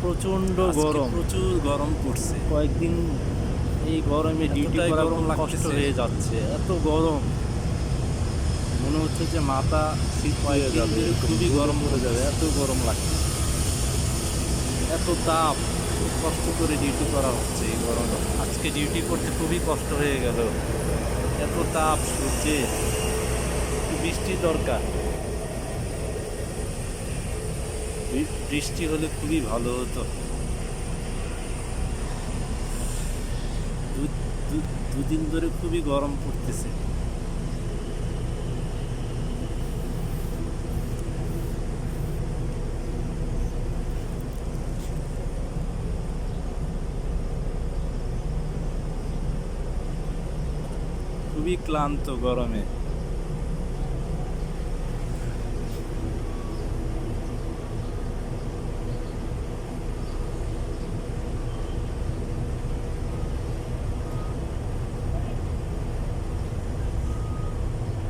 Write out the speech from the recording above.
প্রচণ্ড গরম, প্রচুর গরম পড়ছে। কয়েকদিন এই গরমে ডিউটি এতটাই করা গরম খুব কষ্ট লাগতেছে। হয়ে যাচ্ছে। এত গরম মনে হচ্ছে যে মাথা শীত হয়ে কয়েকদিন যাবে, ধরে খুবই গরম পড়ে যাবে, এত গরম লাগছে, এত তাপ। খুব কষ্ট করে ডিউটি করা হচ্ছে এই গরমে। আজকে ডিউটি করতে খুবই কষ্ট হয়ে গেল, এত তাপ সূর্যে। একটু বৃষ্টির দরকার, বৃষ্টি হলে খুবই ভালো হতো। দুদিন ধরে খুবই গরম পড়তেছে। খুবই ক্লান্ত গরমে।